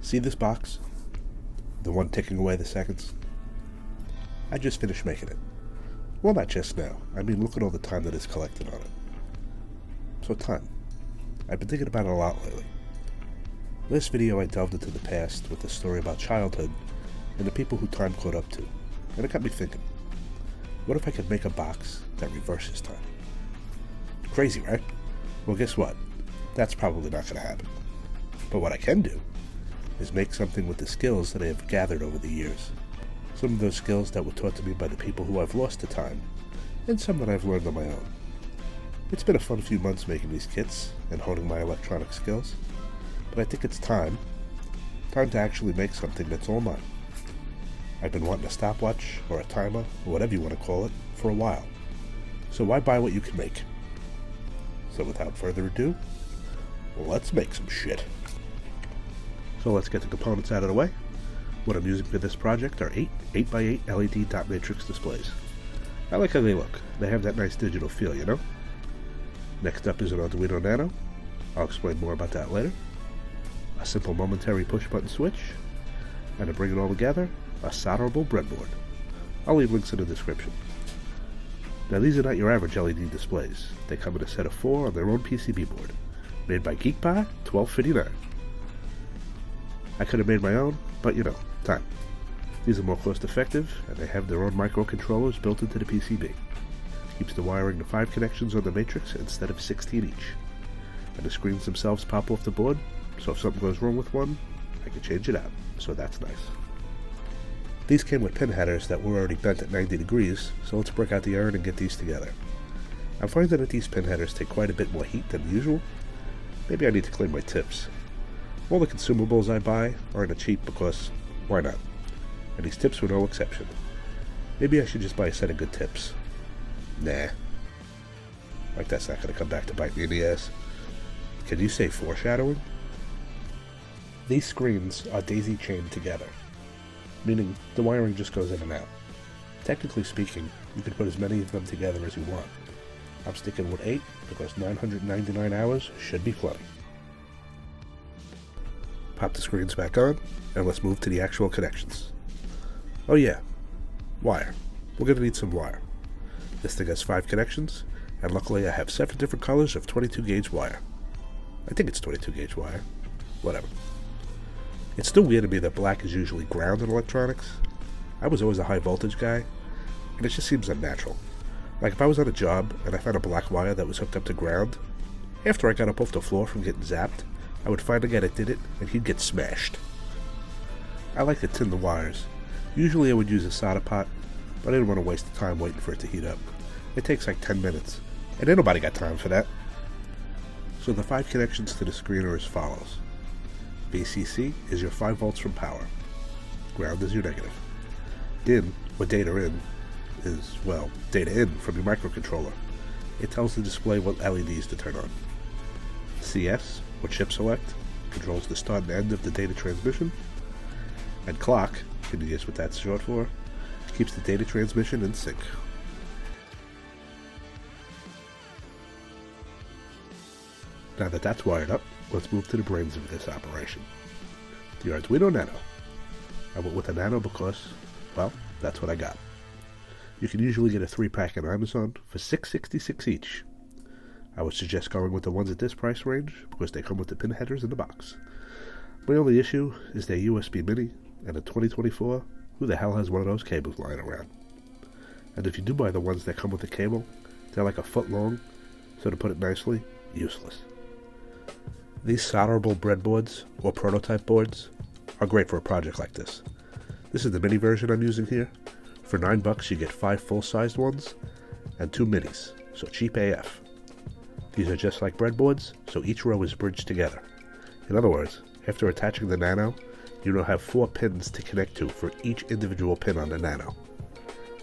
See this box? The one ticking away the seconds? I just finished making it. Well, not just now. I mean, look at all the time that is collected on it. So time. I've been thinking about it a lot lately. Last video I delved into the past with a story about childhood and the people who time caught up to. And it got me thinking, what if I could make a box that reverses time? Crazy, right? Well, guess what? That's probably not going to happen. But what I can do is make something with the skills that I have gathered over the years. Some of those skills that were taught to me by the people who I've lost to time, and some that I've learned on my own. It's been a fun few months making these kits and honing my electronic skills, but I think it's time to actually make something that's all mine. I've been wanting a stopwatch, or a timer, or whatever you want to call it, for a while. So why buy what you can make? So without further ado, let's make some shit. So let's get the components out of the way. What I'm using for this project are 8x8 LED dot matrix displays. I like how they look. They have that nice digital feel, you know? Next up is an Arduino Nano. I'll explain more about that later. A simple momentary push button switch. And to bring it all together, a solderable breadboard. I'll leave links in the description. Now these are not your average LED displays. They come in a set of 4 on their own PCB board, made by GeekPie 1259. I could have made my own, but you know, time. These are more cost effective, and they have their own microcontrollers built into the PCB. Keeps the wiring to 5 connections on the matrix instead of 16 each. And the screens themselves pop off the board, so if something goes wrong with one, I can change it out, so that's nice. These came with pin headers that were already bent at 90 degrees, so let's break out the iron and get these together. I'm finding that these pin headers take quite a bit more heat than usual. Maybe I need to clean my tips. All the consumables I buy aren't cheap because, why not? And these tips were no exception. Maybe I should just buy a set of good tips. Nah. Like that's not going to come back to bite me in the ass. Can you say foreshadowing? These screens are daisy-chained together, meaning the wiring just goes in and out. Technically speaking, you can put as many of them together as you want. I'm sticking with 8 because 999 hours should be plenty. Pop the screens back on, and let's move to the actual connections. Oh yeah, wire. We're going to need some wire. This thing has 5 connections, and luckily I have 7 different colors of 22 gauge wire. I think it's 22 gauge wire. Whatever. It's still weird to me that black is usually ground in electronics. I was always a high voltage guy, and it just seems unnatural. Like if I was on a job and I found a black wire that was hooked up to ground, after I got up off the floor from getting zapped, I would find a guy that did it, and he'd get smashed. I like to tin the wires. Usually I would use a solder pot, but I didn't want to waste the time waiting for it to heat up. It takes like 10 minutes, and ain't nobody got time for that. So the 5 connections to the screen are as follows. VCC is your 5 volts from power. Ground is your negative. DIN, or data in, is, well, data in from your microcontroller. It tells the display what LEDs to turn on. CS, or chip select, controls the start and end of the data transmission. And clock, can you guess what that's short for? Keeps the data transmission in sync. Now that that's wired up, let's move to the brains of this operation. The Arduino Nano. I went with a Nano because, well, that's what I got. You can usually get a 3-pack on Amazon for $6.66 each. I would suggest going with the ones at this price range because they come with the pin headers in the box. My only issue is their USB Mini, and in 2024, who the hell has one of those cables lying around? And if you do buy the ones that come with the cable, they're like a foot long, so to put it nicely, useless. These solderable breadboards, or prototype boards, are great for a project like this. This is the mini version I'm using here. For $9 you get 5 full-sized ones, and 2 minis, so cheap AF. These are just like breadboards, so each row is bridged together. In other words, after attaching the Nano, you now have 4 pins to connect to for each individual pin on the Nano.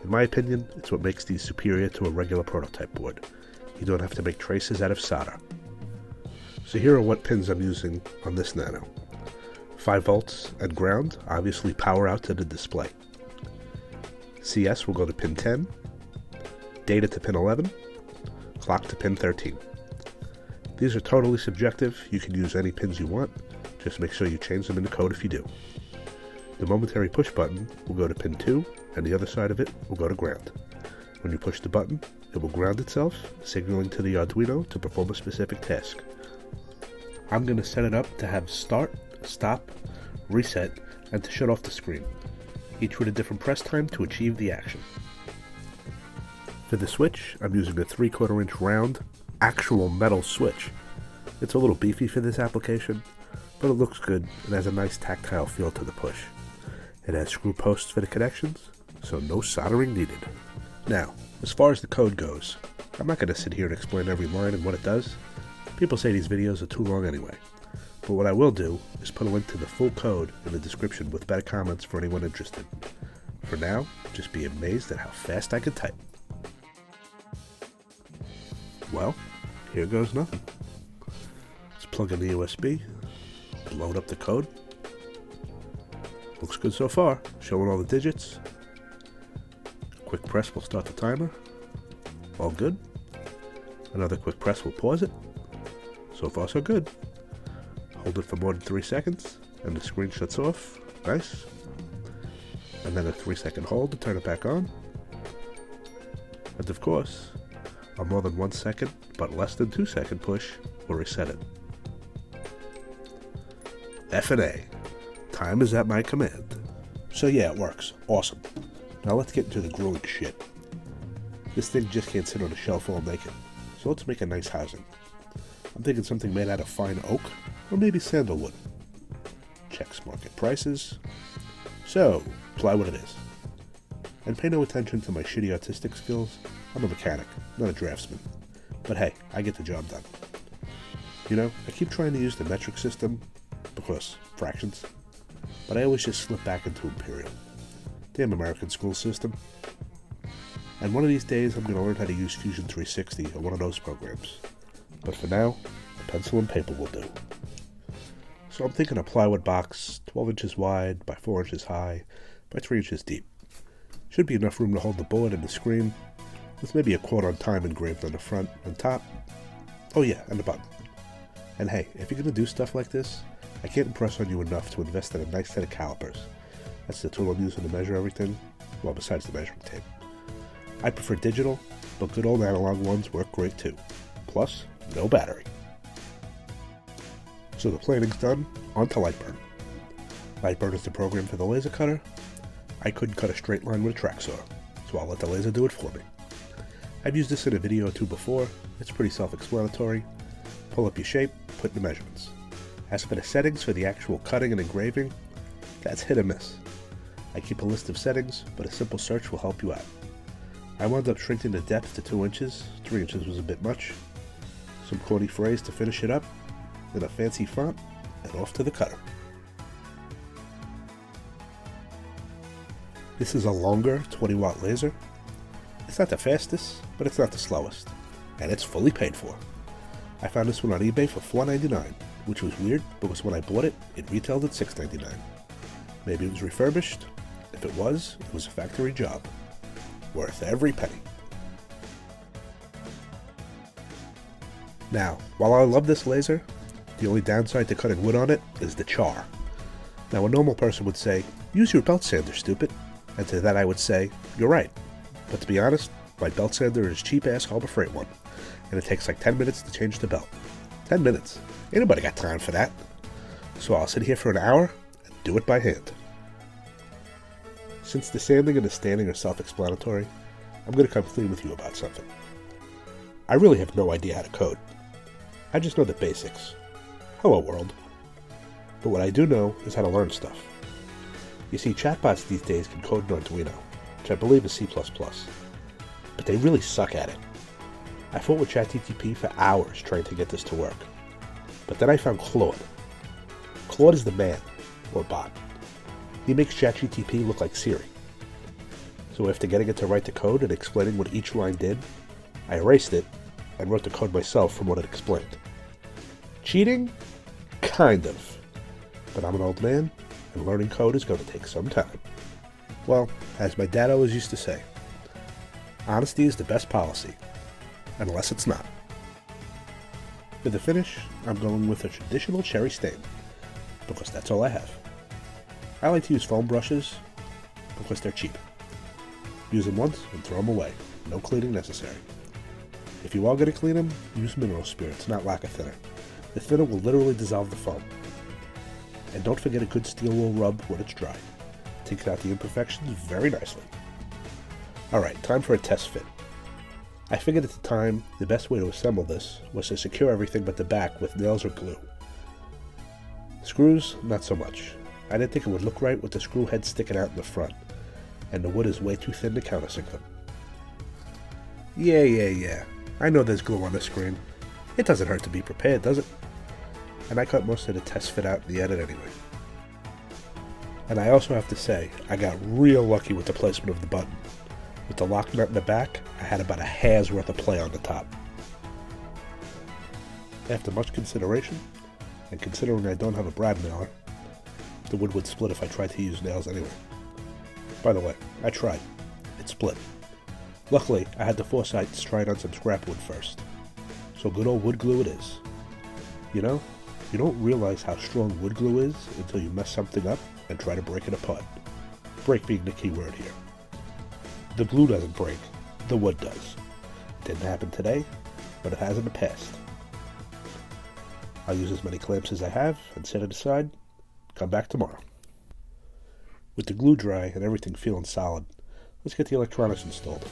In my opinion, it's what makes these superior to a regular prototype board. You don't have to make traces out of solder. So here are what pins I'm using on this Nano. 5 volts and ground obviously power out to the display. CS will go to pin 10, data to pin 11, clock to pin 13. These are totally subjective. You can use any pins you want. Just make sure you change them in the code if you do. The momentary push button will go to pin 2, and the other side of it will go to ground. When you push the button, it will ground itself, signaling to the Arduino to perform a specific task. I'm going to set it up to have start, stop, reset, and to shut off the screen, each with a different press time to achieve the action. For the switch, I'm using a 3/4 inch round, actual metal switch. It's a little beefy for this application, but it looks good and has a nice tactile feel to the push. It has screw posts for the connections, so no soldering needed. Now, as far as the code goes, I'm not going to sit here and explain every line and what it does. People say these videos are too long anyway. But what I will do is put a link to the full code in the description with better comments for anyone interested. For now, just be amazed at how fast I can type. Well, here goes nothing. Let's plug in the USB, load up the code. Looks good so far, showing all the digits. Quick press will start the timer. All good. Another quick press will pause it. So far so good. Hold it for more than 3 seconds and the screen shuts off. Nice. And then a 3-second hold to turn it back on. And of course, a more than 1 second but less than 2 second push will reset it. F&A. Time is at my command. So yeah, it works. Awesome. Now let's get into the grueling shit. This thing just can't sit on a shelf all naked, so let's make a nice housing. I'm thinking something made out of fine oak, or maybe sandalwood. Checks market prices. So, plywood it is. And pay no attention to my shitty artistic skills. I'm a mechanic, not a draftsman. But hey, I get the job done. You know, I keep trying to use the metric system, because fractions, but I always just slip back into imperial. Damn American school system. And one of these days I'm going to learn how to use Fusion 360 or one of those programs. But for now, a pencil and paper will do. So I'm thinking a plywood box, 12 inches wide by 4 inches high by 3 inches deep. Should be enough room to hold the board and the screen, with maybe a quote on time engraved on the front and top. Oh yeah, and the button. And hey, if you're going to do stuff like this, I can't impress on you enough to invest in a nice set of calipers. That's the tool I'm using to measure everything, well, besides the measuring tape. I prefer digital, but good old analog ones work great too. Plus, no battery. So the planing's done, on to Lightburn. Lightburn is the program for the laser cutter. I couldn't cut a straight line with a track saw, so I'll let the laser do it for me. I've used this in a video or two before. It's pretty self-explanatory. Pull up your shape, put in the measurements. As for the settings for the actual cutting and engraving, that's hit or miss. I keep a list of settings, but a simple search will help you out. I wound up shrinking the depth to 2 inches, 3 inches was a bit much. Some corny phrase to finish it up, then a fancy font, and off to the cutter. This is a longer 20-watt laser. It's not the fastest, but it's not the slowest, and it's fully paid for. I found this one on eBay for $4.99, which was weird because when I bought it, it retailed at $6.99. Maybe it was refurbished. If it was a factory job. Worth every penny. Now, while I love this laser, the only downside to cutting wood on it is the char. Now, a normal person would say, use your belt sander, stupid. And to that I would say, you're right. But to be honest, my belt sander is cheap-ass Harbor Freight one, and it takes like 10 minutes to change the belt. 10 minutes. Ain't nobody got time for that. So I'll sit here for an hour and do it by hand. Since the sanding and the standing are self-explanatory, I'm going to come clean with you about something. I really have no idea how to code. I just know the basics. Hello world. But what I do know is how to learn stuff. You see, chatbots these days can code in Arduino, which I believe is C++, but they really suck at it. I fought with ChatGPT for hours trying to get this to work. But then I found Claude. Claude is the man, or bot. He makes ChatGPT look like Siri. So after getting it to write the code and explaining what each line did, I erased it and wrote the code myself from what it explained. Cheating? Kind of. But I'm an old man, and learning code is going to take some time. Well, as my dad always used to say, honesty is the best policy, unless it's not. For the finish, I'm going with a traditional cherry stain. because that's all I have. I like to use foam brushes because they're cheap. Use them once and throw them away. No cleaning necessary. If you are going to clean them, use mineral spirits, not lacquer thinner. The thinner will literally dissolve the foam. And don't forget a good steel wool rub when it's dry. Takes out the imperfections very nicely. Alright, time for a test fit. I figured at the time the best way to assemble this was to secure everything but the back with nails or glue. Screws, not so much. I didn't think it would look right with the screw head sticking out in the front, and the wood is way too thin to countersink them. Yeah. I know there's glue on the screen. It doesn't hurt to be prepared, does it? And I cut most of the test fit out in the edit anyway. And I also have to say, I got real lucky with the placement of the button. With the lock nut in the back, I had about a hair's worth of play on the top. After much consideration, and considering I don't have a brad nailer, the wood would split if I tried to use nails anyway. By the way, I tried. It split. Luckily, I had the foresight to try it on some scrap wood first. So good old wood glue it is. You know, you don't realize how strong wood glue is until you mess something up and try to break it apart. Break being the key word here. The glue doesn't break, the wood does. It didn't happen today, but it has in the past. I'll use as many clamps as I have and set it aside. Come back tomorrow. With the glue dry and everything feeling solid, let's get the electronics installed.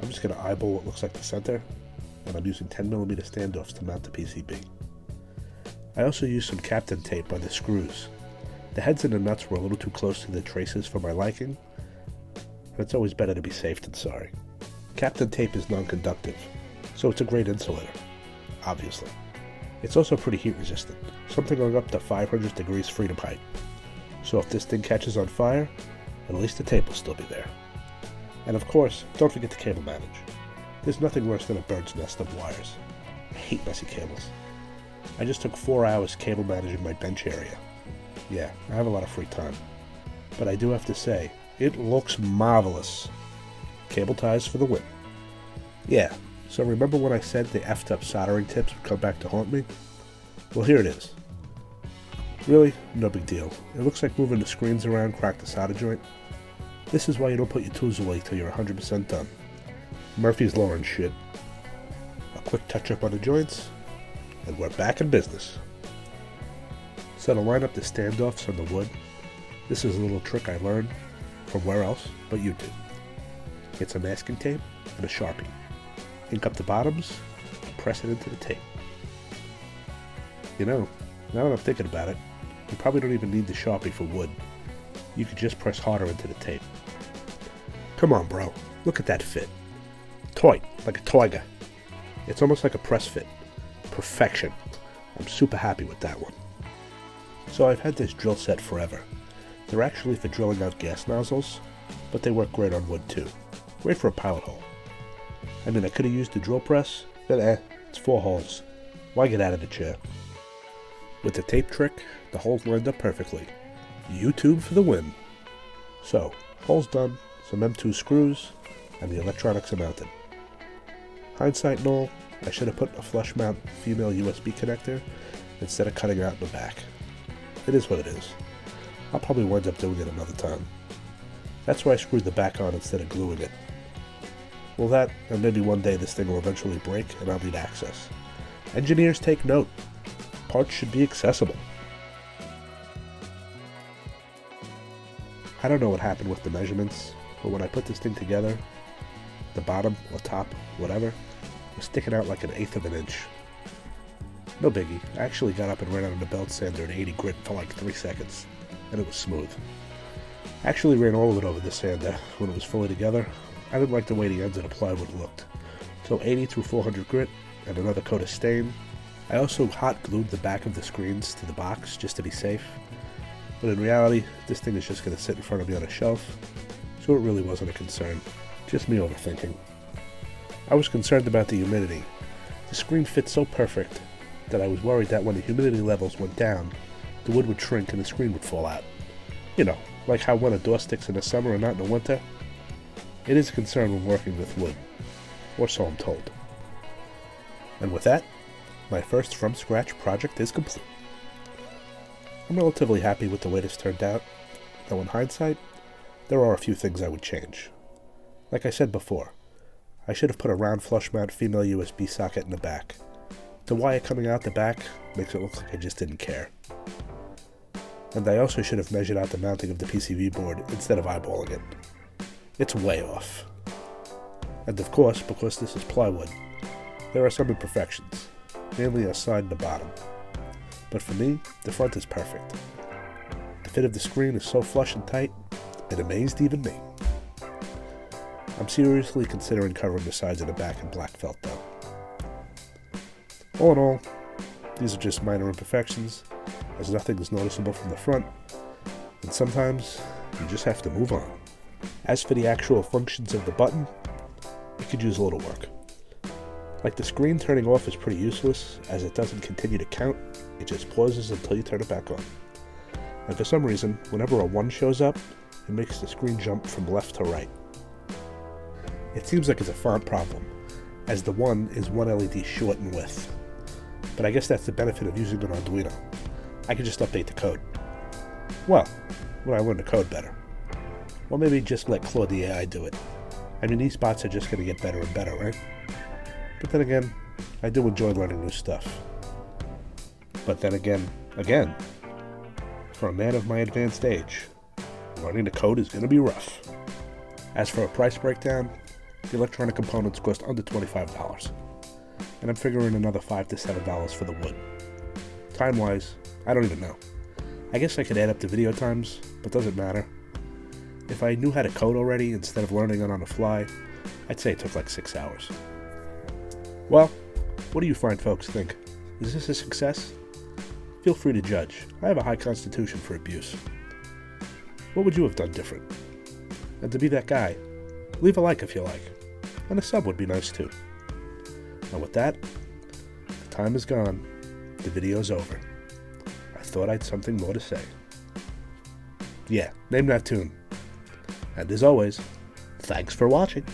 I'm just going to eyeball what looks like the center, and I'm using 10mm standoffs to mount the PCB. I also used some Captain tape on the screws. The heads and the nuts were a little too close to the traces for my liking, and it's always better to be safe than sorry. Captain tape is non-conductive, so it's a great insulator, obviously. It's also pretty heat resistant, something going up to 500 degrees freedom height. So if this thing catches on fire, at least the tape will still be there. And of course, don't forget to cable manage. There's nothing worse than a bird's nest of wires. I hate messy cables. I just took 4 hours cable managing my bench area. Yeah, I have a lot of free time. But I do have to say, it looks marvelous. Cable ties for the win. Yeah, so remember when I said the effed up soldering tips would come back to haunt me? Well, here it is. Really, no big deal. It looks like moving the screens around cracked the solder joint. This is why you don't put your tools away till you're 100% done. Murphy's Law and shit. A quick touch up on the joints, and we're back in business. So to line up the standoffs on the wood, this is a little trick I learned from where else but YouTube. Get some masking tape and a Sharpie. Ink up the bottoms, and press it into the tape. You know, now that I'm thinking about it, you probably don't even need the Sharpie for wood. You could just press harder into the tape. Come on, bro. Look at that fit. Tight, like a tiger. It's almost like a press fit. Perfection. I'm super happy with that one. So I've had this drill set forever. They're actually for drilling out gas nozzles, but they work great on wood too. Great for a pilot hole. I mean, I could have used the drill press, but it's 4 holes. Why get out of the chair? With the tape trick, the holes lined up perfectly. YouTube for the win. So, holes done, some M2 screws, and the electronics are mounted. Hindsight and all, I should have put a flush mount female USB connector instead of cutting out in the back. It is what it is. I'll probably wind up doing it another time. That's why I screwed the back on instead of gluing it. Well, that, and maybe one day this thing will eventually break and I'll need access. Engineers take note. Parts should be accessible. I don't know what happened with the measurements, but when I put this thing together, the bottom or top, whatever, was sticking out like 1/8 of an inch. No biggie. I actually got up and ran out on the belt sander at 80 grit for like 3 seconds, and it was smooth. I actually ran all of it over the sander when it was fully together. I didn't like the way the ends of the plywood looked. So 80 through 400 grit and another coat of stain. I also hot glued the back of the screens to the box just to be safe. But in reality, this thing is just going to sit in front of me on a shelf, so it really wasn't a concern. Just me overthinking. I was concerned about the humidity. The screen fit so perfect that I was worried that when the humidity levels went down, the wood would shrink and the screen would fall out. You know, like how when a door sticks in the summer and not in the winter. It is a concern when working with wood, or so I'm told. And with that, my first from scratch project is complete. I'm relatively happy with the way this turned out, though in hindsight, there are a few things I would change. Like I said before, I should have put a round flush mount female USB socket in the back. The wire coming out the back makes it look like I just didn't care. And I also should have measured out the mounting of the PCB board instead of eyeballing it. It's way off. And of course, because this is plywood, there are some imperfections, mainly on the side and the bottom. But for me, the front is perfect. The fit of the screen is so flush and tight, it amazed even me. I'm seriously considering covering the sides and the back in black felt though. All in all, these are just minor imperfections, as nothing is noticeable from the front, and sometimes you just have to move on. As for the actual functions of the button, it could use a little work. Like the screen turning off is pretty useless, as it doesn't continue to count, it just pauses until you turn it back on. And for some reason, whenever a 1 shows up, it makes the screen jump from left to right. It seems like it's a font problem, as the 1 is 1 LED short in width. But I guess that's the benefit of using an Arduino. I can just update the code. Well, when I learn the code better. Or maybe just let Claude the AI do it. I mean, these bots are just going to get better and better, right? But then again, I do enjoy learning new stuff. But then again, for a man of my advanced age, learning the code is going to be rough. As for a price breakdown, the electronic components cost under $25. And I'm figuring another $5 to $7 for the wood. Time-wise, I don't even know. I guess I could add up the video times, but doesn't matter. If I knew how to code already instead of learning it on the fly, I'd say it took like 6 hours. Well, what do you fine folks think? Is this a success? Feel free to judge. I have a high constitution for abuse. What would you have done different? And to be that guy, leave a like if you like. And a sub would be nice too. And with that, the time is gone. The video's over. I thought I'd something more to say. Yeah, name that tune. And as always, thanks for watching.